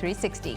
360।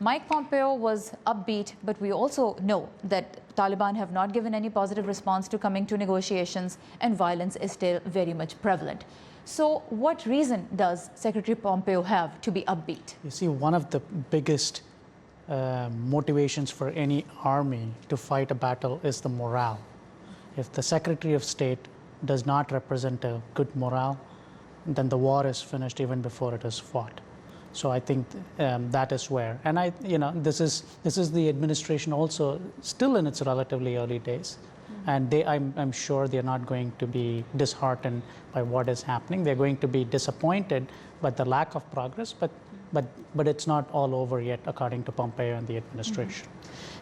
Mike Pompeo was upbeat, but we also know that Taliban have not given any positive response to coming to negotiations, and violence is still very much prevalent. So what reason does Secretary Pompeo have to be upbeat? You see, one of the biggest motivations for any army to fight a battle is the morale. If the Secretary of State does not represent a good morale, then the war is finished even before it is fought. So I think that is where, and this is the administration also still in its relatively early days, and I'm sure they're not going to be disheartened by what is happening. They're going to be disappointed by the lack of progress, but it's not all over yet, according to Pompeo and the administration.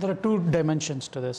There are two dimensions to this.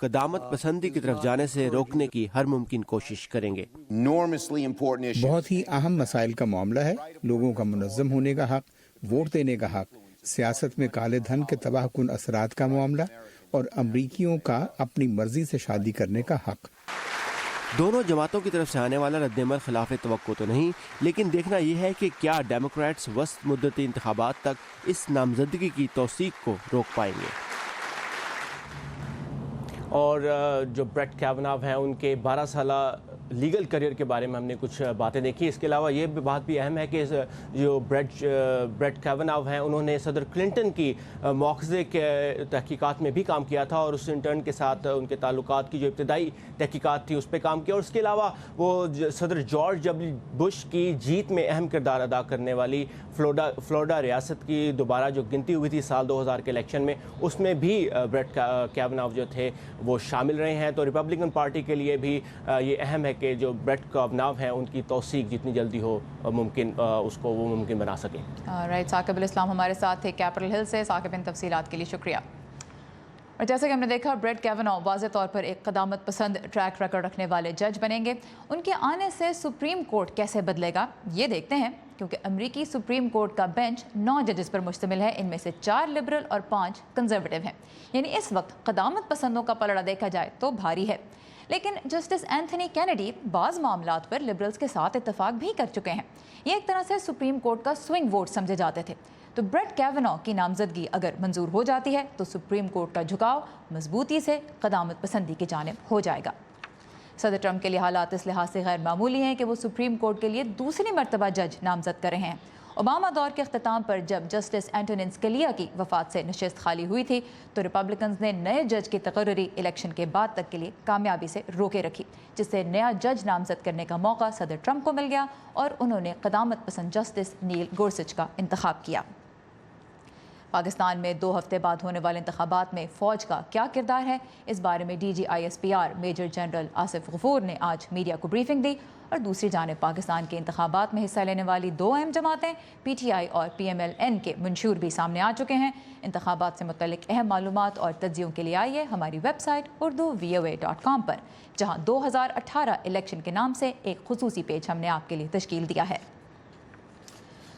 قدامت پسندی کی طرف جانے سے روکنے کی ہر ممکن کوشش کریں گے۔ بہت ہی اہم مسائل کا معاملہ ہے، لوگوں کا منظم ہونے کا حق، ووٹ دینے کا حق، سیاست میں کالے دھن کے تباہ کن اثرات کا معاملہ اور امریکیوں کا اپنی مرضی سے شادی کرنے کا حق۔ دونوں جماعتوں کی طرف سے آنے والا رد عمل خلاف توقع تو نہیں، لیکن دیکھنا یہ ہے کہ کیا ڈیموکریٹس وسط مدتی انتخابات تک اس نامزدگی کی توثیق کو روک پائیں گے۔ اور جو بریٹ کیوناو ہیں ان کے 12 سالہ لیگل کریئر کے بارے میں ہم نے کچھ باتیں دیکھی۔ اس کے علاوہ یہ بات بھی اہم ہے کہ جو بریٹ کیوناو ہیں انہوں نے صدر کلنٹن کی مواخذے کے تحقیقات میں بھی کام کیا تھا، اور اس انٹرن کے ساتھ ان کے تعلقات کی جو ابتدائی تحقیقات تھی اس پہ کام کیا، اور اس کے علاوہ وہ صدر جارج ڈبلیو بش کی جیت میں اہم کردار ادا کرنے والی فلوریڈا ریاست کی دوبارہ جو گنتی ہوئی تھی سال 2000 کے الیکشن میں، اس میں بھی بریٹ کیوناو جو تھے وہ شامل رہے ہیں۔ تو ریپبلکن پارٹی کے لیے بھی یہ اہم ہے کہ جو بریٹ کیوناو ہیں ان کی توثیق جتنی جلدی ہو ممکن اس کو وہ ممکن بنا سکیں۔ رائٹ، ثاقب الاسلام ہمارے ساتھ تھے کیپٹل ہل سے۔ ثاقب، ان تفصیلات کے لیے شکریہ۔ اور جیسا کہ ہم نے دیکھا، بریٹ کیوناو واضح طور پر ایک قدامت پسند ٹریک ریکارڈ رکھنے والے جج بنیں گے۔ ان کے آنے سے سپریم کورٹ کیسے بدلے گا یہ دیکھتے ہیں، کیونکہ امریکی سپریم کورٹ کا بینچ 9 ججز پر مشتمل ہے، ان میں سے 4 لبرل اور 5 کنزرویٹو ہیں، یعنی اس وقت قدامت پسندوں کا پلڑا دیکھا جائے تو بھاری ہے۔ لیکن جسٹس اینتھنی کینیڈی بعض معاملات پر لبرلز کے ساتھ اتفاق بھی کر چکے ہیں، یہ ایک طرح سے سپریم کورٹ کا سوئنگ ووٹ سمجھے جاتے تھے۔ تو بریٹ کیوناو کی نامزدگی اگر منظور ہو جاتی ہے تو سپریم کورٹ کا جھکاؤ مضبوطی سے قدامت پسندی کی جانب ہو جائے گا۔ صدر ٹرمپ کے لیے حالات اس لحاظ سے غیر معمولی ہیں کہ وہ سپریم کورٹ کے لیے دوسری مرتبہ جج نامزد کر رہے ہیں۔ اوباما دور کے اختتام پر جب جسٹس اینٹونین سکلیا کی وفات سے نشست خالی ہوئی تھی تو ریپبلکنز نے نئے جج کی تقرری الیکشن کے بعد تک کے لیے کامیابی سے روکے رکھی، جس سے نیا جج نامزد کرنے کا موقع صدر ٹرمپ کو مل گیا اور انہوں نے قدامت پسند جسٹس نیل گورسچ کا انتخاب کیا۔ پاکستان میں 2 ہفتے بعد ہونے والے انتخابات میں فوج کا کیا کردار ہے، اس بارے میں D G I S P R major general Asif Ghafoor نے آج میڈیا کو بریفنگ دی۔ اور دوسری جانب پاکستان کے انتخابات میں حصہ لینے والی 2 اہم جماعتیں پی ٹی آئی اور پی ایم ایل این کے منشور بھی سامنے آ چکے ہیں۔ انتخابات سے متعلق اہم معلومات اور تجزیوں کے لیے آئیے ہماری ویب سائٹ urduvoa.com پر، جہاں 2018 الیکشن کے نام سے ایک خصوصی پیج ہم نے آپ کے لیے تشکیل دیا ہے۔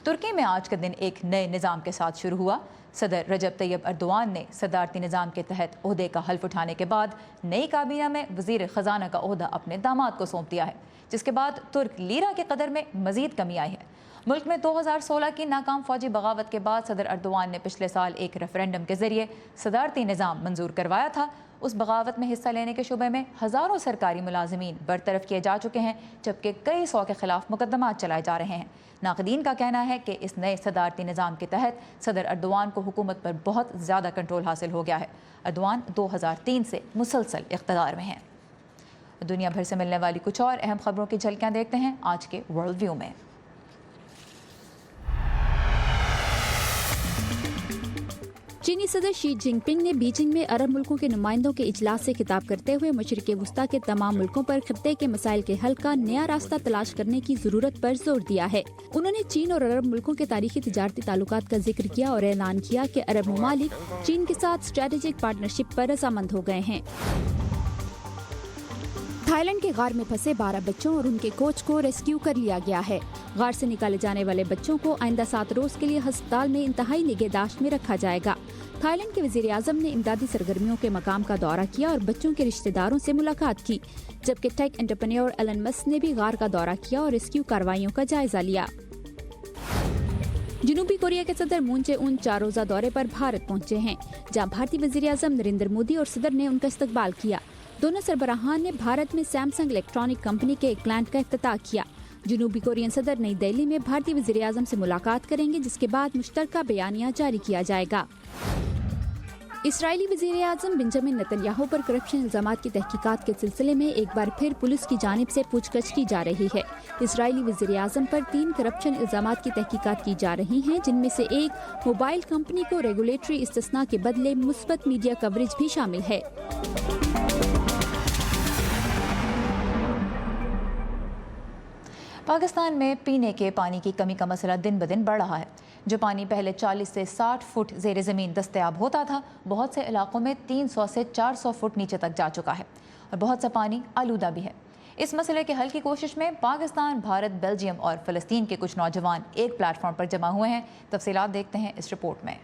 ترکی میں آج کا دن ایک نئے نظام کے ساتھ شروع ہوا۔ صدر رجب طیب اردوان نے صدارتی نظام کے تحت عہدے کا حلف اٹھانے کے بعد نئی کابینہ میں وزیر خزانہ کا عہدہ اپنے داماد کو سونپ دیا ہے، جس کے بعد ترک لیرہ کی قدر میں مزید کمی آئی ہے۔ ملک میں 2016 کی ناکام فوجی بغاوت کے بعد صدر اردوان نے پچھلے سال ایک ریفرینڈم کے ذریعے صدارتی نظام منظور کروایا تھا۔ اس بغاوت میں حصہ لینے کے شعبے میں ہزاروں سرکاری ملازمین برطرف کیے جا چکے ہیں، جبکہ کئی 100 کے خلاف مقدمات چلائے جا رہے ہیں۔ ناقدین کا کہنا ہے کہ اس نئے صدارتی نظام کے تحت صدر اردوان کو حکومت پر بہت زیادہ کنٹرول حاصل ہو گیا ہے۔ اردوان 2003 سے مسلسل اقتدار میں ہیں۔ دنیا بھر سے ملنے والی کچھ اور اہم خبروں کی جھلکیاں دیکھتے ہیں آج کے ورلڈ ویو میں۔ چینی صدر شی جن پنگ نے بیجنگ میں عرب ملکوں کے نمائندوں کے اجلاس سے خطاب کرتے ہوئے مشرق وسطیٰ کے تمام ملکوں پر خطے کے مسائل کے حل کا نیا راستہ تلاش کرنے کی ضرورت پر زور دیا ہے۔ انہوں نے چین اور عرب ملکوں کے تاریخی تجارتی تعلقات کا ذکر کیا اور اعلان کیا کہ عرب ممالک چین کے ساتھ اسٹریٹجک پارٹنرشپ پر رضامند ہو گئے ہیں۔ تھائی لینڈ کے غار میں پھنسے 12 بچوں اور ان کے کوچ کو ریسکیو کر لیا گیا ہے۔ غار سے نکالے جانے والے بچوں کو آئندہ 7 روز کے لیے ہسپتال میں انتہائی نگہداشت میں رکھا جائے گا۔ تھائی لینڈ کے وزیر اعظم نے امدادی سرگرمیوں کے مقام کا دورہ کیا اور بچوں کے رشتہ داروں سے ملاقات کی، جبکہ ٹیک انٹرپرینیور ایلن مسک نے بھی غار کا دورہ کیا اور ریسکیو کارروائیوں کا جائزہ لیا۔ جنوبی کوریا کے صدر مون جے ان 4 روزہ دورے پر بھارت پہنچے ہیں، جہاں بھارتی وزیر اعظم نریندر مودی اور صدر نے ان کا استقبال کیا۔ دونوں سربراہان نے بھارت میں سیمسنگ الیکٹرانک کمپنی کے ایک پلانٹ کا افتتاح کیا۔ جنوبی کورین صدر نئی دہلی میں بھارتی وزیر اعظم سے ملاقات کریں گے، جس کے بعد مشترکہ بیانیہ جاری کیا جائے گا۔ اسرائیلی وزیر اعظم بنجامن نتن یاہو پر کرپشن الزامات کی تحقیقات کے سلسلے میں ایک بار پھر پولیس کی جانب سے پوچھ گچھ کی جا رہی ہے۔ اسرائیلی وزیر اعظم پر 3 کرپشن الزامات کی تحقیقات کی جا رہی ہیں، جن میں سے ایک موبائل کمپنی کو ریگولیٹری استثناء کے بدلے مثبت میڈیا کوریج بھی شامل ہے۔ پاکستان میں پینے کے پانی کی کمی کا مسئلہ دن بدن بڑھ رہا ہے۔ جو پانی پہلے 40 سے 60 فٹ زیر زمین دستیاب ہوتا تھا، بہت سے علاقوں میں 300 سے 400 فٹ نیچے تک جا چکا ہے اور بہت سا پانی آلودہ بھی ہے۔ اس مسئلے کے حل کی کوشش میں پاکستان، بھارت، بیلجیم اور فلسطین کے کچھ نوجوان ایک پلیٹ فارم پر جمع ہوئے ہیں۔ تفصیلات دیکھتے ہیں اس رپورٹ میں۔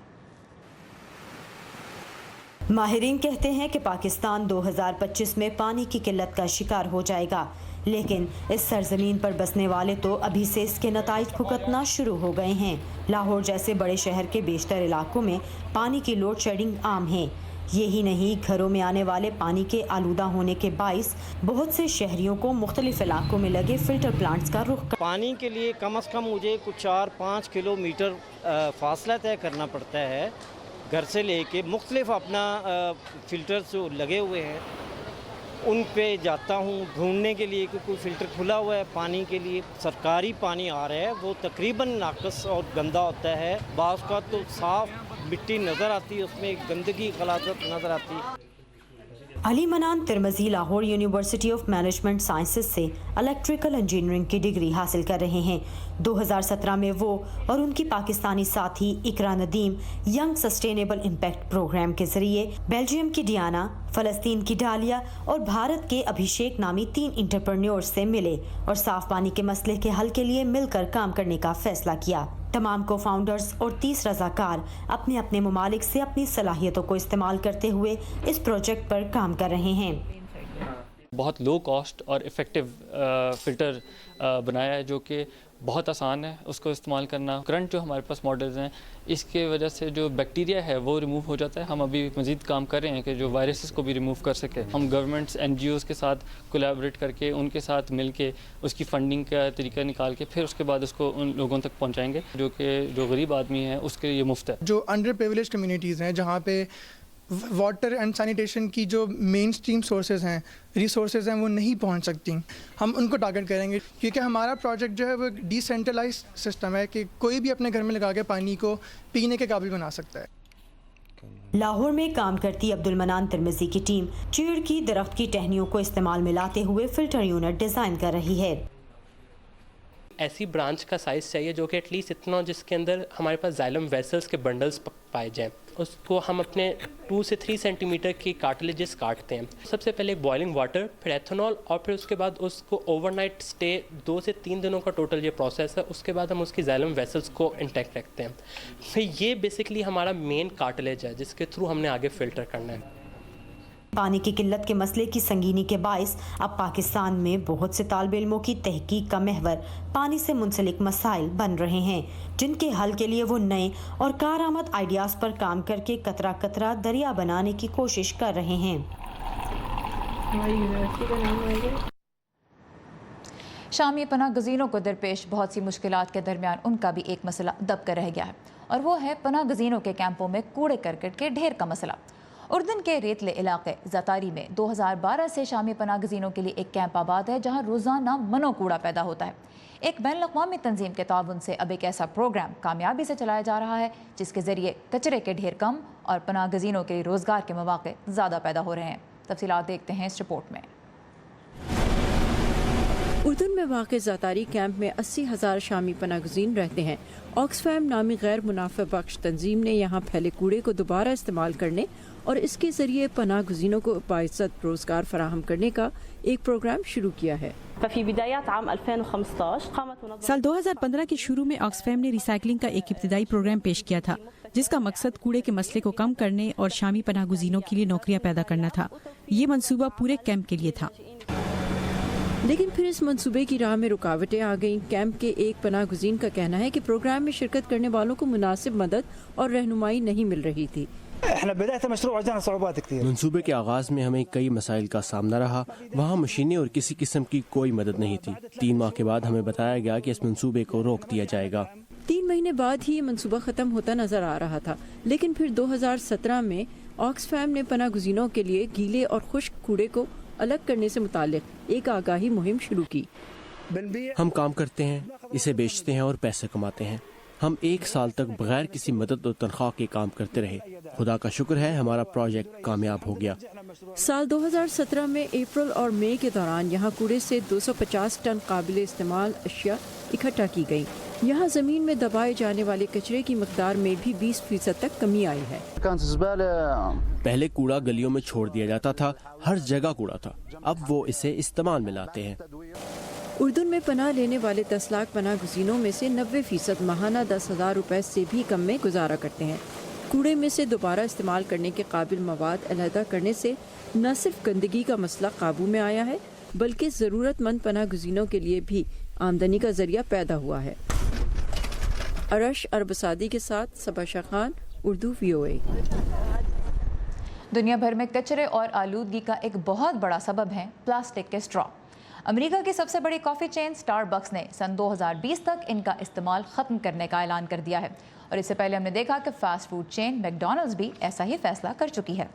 ماہرین کہتے ہیں کہ پاکستان 2025 میں پانی کی قلت کا شکار ہو جائے گا، لیکن اس سرزمین پر بسنے والے تو ابھی سے اس کے نتائج بھگتنا شروع ہو گئے ہیں۔ لاہور جیسے بڑے شہر کے بیشتر علاقوں میں پانی کی لوڈ شیڈنگ عام ہے۔ یہی نہیں، گھروں میں آنے والے پانی کے آلودہ ہونے کے باعث بہت سے شہریوں کو مختلف علاقوں میں لگے فلٹر پلانٹس کا رخ پانی کے لیے کم از کم مجھے کچھ 4-5 کلومیٹر فاصلہ طے کرنا پڑتا ہے گھر سے لے کے۔ مختلف اپنا فلٹرز جو لگے ہوئے ہیں ان پہ جاتا ہوں ڈھونڈنے کے لیے کہ کوئی فلٹر کھلا ہوا ہے پانی کے لیے۔ سرکاری پانی آ رہا ہے وہ تقریباً ناقص اور گندا ہوتا ہے، بعض کا تو صاف مٹی نظر آتی ہے، اس میں گندگی غلاظت نظر آتی ہے۔ Ali Manan Tirmizi Lahore university of management sciences سے الیکٹریکل انجینئرنگ کی ڈگری حاصل کر رہے ہیں۔ 2017 میں وہ اور ان کی پاکستانی ساتھی Iqra Nadeem young sustainable impact programme کے ذریعے بیلجیم کی ڈیانا، فلسطین کی ڈالیا اور بھارت کے ابھیشیک نامی 3 انٹرپرینیورز سے ملے اور صاف پانی کے مسئلے کے حل کے لیے مل کر کام کرنے کا فیصلہ کیا۔ تمام کو فاؤنڈرز اور 30 رضاکار اپنے اپنے ممالک سے اپنی صلاحیتوں کو استعمال کرتے ہوئے اس پروجیکٹ پر کام کر رہے ہیں۔ بہت لو کاسٹ اور افیکٹو فلٹر بنایا ہے جو کہ بہت آسان ہے اس کو استعمال کرنا۔ کرنٹ جو ہمارے پاس ماڈلز ہیں اس کے وجہ سے جو بیکٹیریا ہے وہ ریموو ہو جاتا ہے۔ ہم ابھی مزید کام کر رہے ہیں کہ جو وائرسز کو بھی ریموو کر سکے۔ ہم گورنمنٹس NGOs کے ساتھ کولیبریٹ کر کے ان کے ساتھ مل کے اس کی فنڈنگ کا طریقہ نکال کے پھر اس کے بعد اس کو ان لوگوں تک پہنچائیں گے جو غریب آدمی ہیں اس کے لیے مفت ہے۔ جو انڈر پریویلیج کمیونٹیز ہیں جہاں پہ واٹر اینڈ سینیٹیشن کی جو مین اسٹریم سورسز ہیں، ریسورسز ہیں، وہ نہیں پہنچ سکتی، ہم ان کو ٹارگٹ کریں گے کیونکہ ہمارا پروجیکٹ جو ہے وہ ڈی سینٹرلائز سسٹم ہے کہ کوئی بھی اپنے گھر میں لگا کے پانی کو پینے کے قابل بنا سکتا ہے۔ لاہور میں کام کرتی عبد المنان ترمزی کی ٹیم چیڑ کی درخت کی ٹہنیوں کو استعمال میں لاتے ہوئے فلٹر یونٹ ڈیزائن کر رہی ہے۔ ایسی برانچ کا سائز چاہیے جو کہ ایٹ لیسٹ اتنا ہو جس کے اندر ہمارے پاس زائلم ویسلز کے بنڈلز پائے جائیں۔ اس کو ہم اپنے 2 سے 3 سینٹی میٹر کی کارٹلیجز کاٹتے ہیں۔ سب سے پہلے بوائلنگ واٹر، پھر ایتھنول اور پھر اس کے بعد اس کو اوور نائٹ سٹے 2 سے 3 دنوں کا ٹوٹل یہ پروسیس ہے۔ اس کے بعد ہم اس کی زائلم ویسلز کو انٹیکٹ رکھتے ہیں۔ پھر یہ بیسکلی ہمارا مین کارٹلیج ہے جس کے تھرو ہم نے آگے فلٹر کرنا ہے۔ پانی کی قلت کے مسئلے کی سنگینی کے باعث اب پاکستان میں بہت سے طالب علموں کی تحقیق کا محور پانی سے منسلک مسائل بن رہے ہیں، جن کے حل کے لیے وہ نئے اور کارآمد آئیڈیاز پر کام کر کے قطرہ قطرہ دریا بنانے کی کوشش کر رہے ہیں۔ شامی پناہ گزینوں کو درپیش بہت سی مشکلات کے درمیان ان کا بھی ایک مسئلہ دب کر رہ گیا ہے، اور وہ ہے پناہ گزینوں کے کیمپوں میں کوڑے کرکٹ کے ڈھیر کا مسئلہ۔ اردن کے ریتلے علاقے زاتاری میں 2012 سے شامی پناہ گزینوں کے لیے ایک کیمپ آباد ہے جہاں روزانہ منو کوڑا پیدا ہوتا ہے۔ ایک بین الاقوامی تنظیم کے تعاون سے اب ایک ایسا پروگرام کامیابی سے چلایا جا رہا ہے جس کے ذریعے کچرے کے ڈھیر کم اور پناہ گزینوں کے لیے روزگار کے مواقع زیادہ پیدا ہو رہے ہیں۔ تفصیلات دیکھتے ہیں اس رپورٹ میں۔ اردن میں واقع زاتاری کیمپ میں 80,000 شامی پناہ گزین رہتے ہیں۔ آکسفیم نامی غیر منافع بخش تنظیم نے یہاں پھیلے کوڑے کو دوبارہ استعمال کرنے اور اس کے ذریعے پناہ گزینوں کو باعزت روزگار فراہم کرنے کا ایک پروگرام شروع کیا ہے۔ سال 2015 کے شروع میں آکسفیم نے ریسائکلنگ کا ایک ابتدائی پروگرام پیش کیا تھا جس کا مقصد کوڑے کے مسئلے کو کم کرنے اور شامی پناہ گزینوں کے لیے نوکریاں پیدا کرنا تھا۔ یہ منصوبہ پورے کیمپ کے لیے تھا، لیکن پھر اس منصوبے کی راہ میں رکاوٹیں آ گئیں۔ کیمپ کے ایک پناہ گزین کا کہنا ہے کہ پروگرام میں شرکت کرنے والوں کو مناسب مدد اور رہنمائی نہیں مل رہی تھی۔ منصوبے کے آغاز میں ہمیں کئی مسائل کا سامنا رہا۔ وہاں مشینیں اور کسی قسم کی کوئی مدد نہیں تھی۔ 3 ماہ کے بعد ہمیں بتایا گیا کہ اس منصوبے کو روک دیا جائے گا۔ 3 مہینے بعد ہی یہ منصوبہ ختم ہوتا نظر آ رہا تھا، لیکن پھر 2017 میں آکسفیم نے پناہ گزینوں کے لیے گیلے اور خشک کوڑے کو الگ کرنے سے متعلق ایک آگاہی مہم شروع کی۔ ہم کام کرتے ہیں، اسے بیچتے ہیں اور پیسے کماتے ہیں۔ ہم 1 سال تک بغیر کسی مدد اور تنخواہ کے کام کرتے رہے. خدا کا شکر ہے ہمارا پروجیکٹ کامیاب ہو گیا. سال 2017 میں اپریل اور مئی کے دوران یہاں کوڑے سے 250 ٹن قابل استعمال اشیاء اکٹھا کی گئی. یہاں زمین میں دبائے جانے والے کچرے کی مقدار میں بھی 20% تک کمی آئی ہے. پہلے کوڑا گلیوں میں چھوڑ دیا جاتا تھا، ہر جگہ کوڑا تھا، اب وہ اسے استعمال میں لاتے ہیں. اردن میں پناہ لینے والے 10 لاکھ پناہ گزینوں میں سے 90% ماہانہ 10,000 روپے سے بھی کم میں گزارا کرتے ہیں. کوڑے میں سے دوبارہ استعمال کرنے کے قابل مواد علیحدہ کرنے سے نہ صرف گندگی کا مسئلہ قابو میں آیا ہے بلکہ ضرورت مند پناہ گزینوں کے لیے بھی آمدنی کا ذریعہ پیدا ہوا ہے. ارش اربسادی کے ساتھ صبا شاہ خان، اردو VOA. دنیا بھر میں کچرے اور آلودگی کا ایک بہت بڑا سبب ہے پلاسٹک کے اسٹرا. امریکہ کی سب سے بڑی کافی چین سٹار بکس نے سن 2020 تک ان کا استعمال ختم کرنے کا اعلان کر دیا ہے، اور اس سے پہلے ہم نے دیکھا کہ fast food chain McDonald's بھی ایسا ہی فیصلہ کر چکی ہے.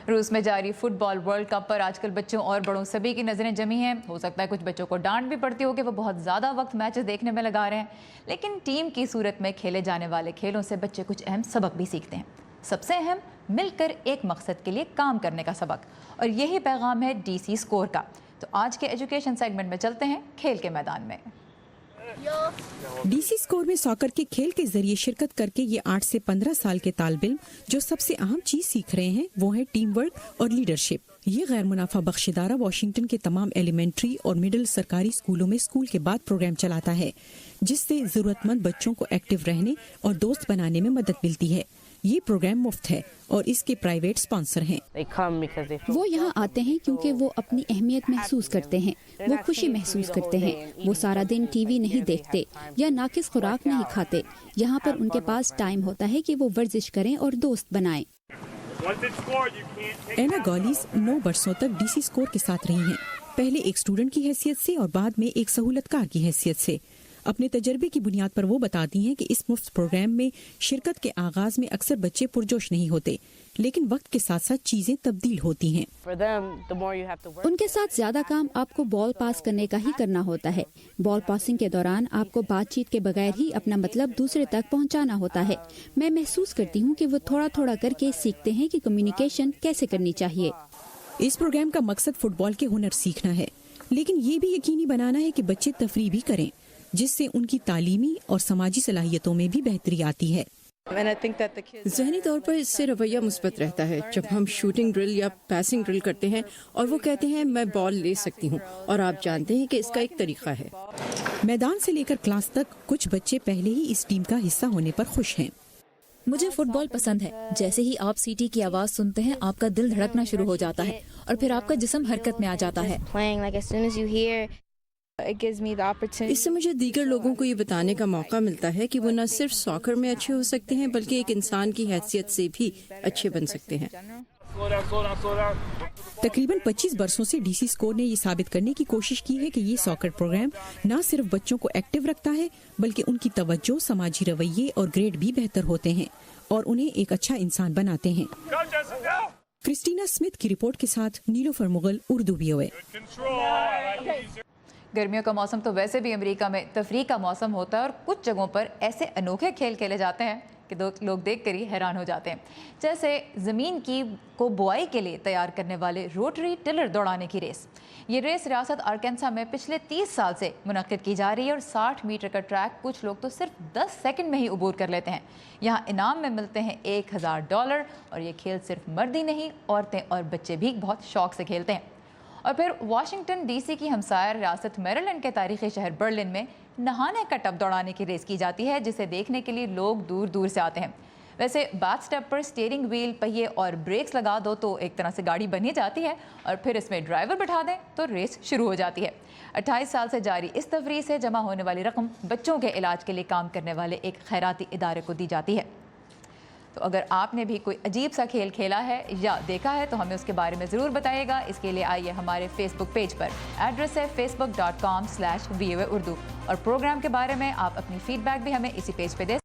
روس میں جاری فٹ بال ورلڈ کپ پر آج کل بچوں اور بڑوں سبھی کی نظریں جمی ہیں. ہو سکتا ہے کچھ بچوں کو ڈانٹ بھی پڑتی ہو کہ وہ بہت زیادہ وقت میچز دیکھنے میں لگا رہے ہیں، لیکن ٹیم کی صورت میں کھیلے جانے والے کھیلوں سے بچے کچھ اہم سبق بھی سیکھتے ہیں. سب سے اہم مل کر ایک مقصد کے لیے کام کرنے کا سبق، اور یہی پیغام ہے DC اسکور کا. تو آج کے ایجوکیشن سیگمنٹ میں چلتے ہیں کھیل کے میدان میں. DC اسکور میں ساکر کے کھیل کے ذریعے شرکت کر کے یہ 8 سے 15 سال کے طالب علم جو سب سے اہم چیز سیکھ رہے ہیں وہ ہے ٹیم ورک اور لیڈرشپ. یہ غیر منافع بخش ادارہ واشنگٹن کے تمام ایلیمنٹری اور مڈل سرکاری اسکولوں میں اسکول کے بعد پروگرام چلاتا ہے جس سے ضرورت مند بچوں کو ایکٹیو رہنے اور دوست بنانے میں مدد ملتی ہے. یہ پروگرام مفت ہے اور اس کے پرائیویٹ اسپانسر ہیں. وہ یہاں آتے ہیں کیونکہ وہ اپنی اہمیت محسوس کرتے ہیں، وہ خوشی محسوس کرتے ہیں. وہ سارا دن ٹی وی نہیں دیکھتے یا ناقص خوراک نہیں کھاتے. یہاں پر ان کے پاس ٹائم ہوتا ہے کہ وہ ورزش کریں اور دوست بنائیں. اینا گالیز 9 برسوں تک DC اسکور کے ساتھ رہی ہیں، پہلے ایک اسٹوڈنٹ کی حیثیت سے اور بعد میں ایک سہولت کار کی حیثیت سے. اپنے تجربے کی بنیاد پر وہ بتاتی ہیں کہ اس مفت پروگرام میں شرکت کے آغاز میں اکثر بچے پرجوش نہیں ہوتے، لیکن وقت کے ساتھ ساتھ چیزیں تبدیل ہوتی ہیں. ان کے ساتھ زیادہ کام آپ کو بال پاس کرنے کا ہی کرنا ہوتا ہے. بال پاسنگ کے دوران آپ کو بات چیت کے بغیر ہی اپنا مطلب دوسرے تک پہنچانا ہوتا ہے. میں محسوس کرتی ہوں کہ وہ تھوڑا تھوڑا کر کے سیکھتے ہیں کہ کمیونیکیشن کیسے کرنی چاہیے. اس پروگرام کا مقصد فٹ بال کے ہنر سیکھنا ہے، لیکن یہ بھی یقینی بنانا ہے کہ بچے تفریح بھی کریں جس سے ان کی تعلیمی اور سماجی صلاحیتوں میں بھی بہتری آتی ہے. ذہنی طور پر اس سے رویہ مثبت رہتا ہے. جب ہم شوٹنگ ڈرل یا پیسنگ ڈرل کرتے ہیں اور وہ کہتے ہیں میں بال لے سکتی ہوں، اور آپ جانتے ہیں کہ اس کا ایک طریقہ ہے. میدان سے لے کر کلاس تک کچھ بچے پہلے ہی اس ٹیم کا حصہ ہونے پر خوش ہیں. مجھے فٹ بال پسند ہے. جیسے ہی آپ سیٹی کی آواز سنتے ہیں آپ کا دل دھڑکنا شروع ہو جاتا ہے اور پھر آپ کا جسم حرکت میں آ جاتا ہے. اس سے مجھے دیگر لوگوں کو یہ بتانے کا موقع ملتا ہے کہ وہ نہ صرف ساکر میں اچھے ہو سکتے ہیں بلکہ ایک انسان کی حیثیت سے بھی اچھے بن سکتے ہیں. تقریباً 25 برسوں سے DC اسکور نے یہ ثابت کرنے کی کوشش کی ہے کہ یہ ساکر پروگرام نہ صرف بچوں کو ایکٹیو رکھتا ہے بلکہ ان کی توجہ، سماجی رویے اور گریڈ بھی بہتر ہوتے ہیں اور انہیں ایک اچھا انسان بناتے ہیں. کرسٹینا اسمتھ کی رپورٹ کے ساتھ نیلوفر مغل، اردو VOA. گرمیوں کا موسم تو ویسے بھی امریکہ میں تفریح کا موسم ہوتا ہے، اور کچھ جگہوں پر ایسے انوکھے کھیل کھیلے جاتے ہیں کہ لوگ دیکھ کر ہی حیران ہو جاتے ہیں. جیسے زمین کو بوائی کے لیے تیار کرنے والے روٹری ٹلر دوڑانے کی ریس. یہ ریس ریاست آرکینسا میں پچھلے 30 سال سے منعقد کی جا رہی ہے، اور 60 میٹر کا ٹریک کچھ لوگ تو صرف 10 سیکنڈ میں ہی عبور کر لیتے ہیں. یہاں انعام میں ملتے ہیں $1000، اور یہ کھیل صرف مرد ہی نہیں، عورتیں اور بچے بھی بہت شوق سے کھیلتے ہیں. اور پھر واشنگٹن DC کی ہمسائر ریاست میریلینڈ کے تاریخی شہر برلن میں نہانے کا ٹب دوڑانے کی ریس کی جاتی ہے، جسے دیکھنے کے لیے لوگ دور دور سے آتے ہیں. ویسے باتھ اسٹیپ پر سٹیئرنگ ویل، پہیے اور بریکس لگا دو تو ایک طرح سے گاڑی بن ہی جاتی ہے، اور پھر اس میں ڈرائیور بٹھا دیں تو ریس شروع ہو جاتی ہے. 28 سال سے جاری اس تفریح سے جمع ہونے والی رقم بچوں کے علاج کے لیے کام کرنے والے ایک خیراتی ادارے کو دی جاتی ہے. تو اگر آپ نے بھی کوئی عجیب سا کھیل کھیلا ہے یا دیکھا ہے تو ہمیں اس کے بارے میں ضرور بتائیے گا. اس کے لیے آئیے ہمارے فیس بک پیج پر، ایڈریس ہے facebook.com/VOA Urdu، اور پروگرام کے بارے میں آپ اپنی فیڈ بیک بھی ہمیں اسی پیج پہ دے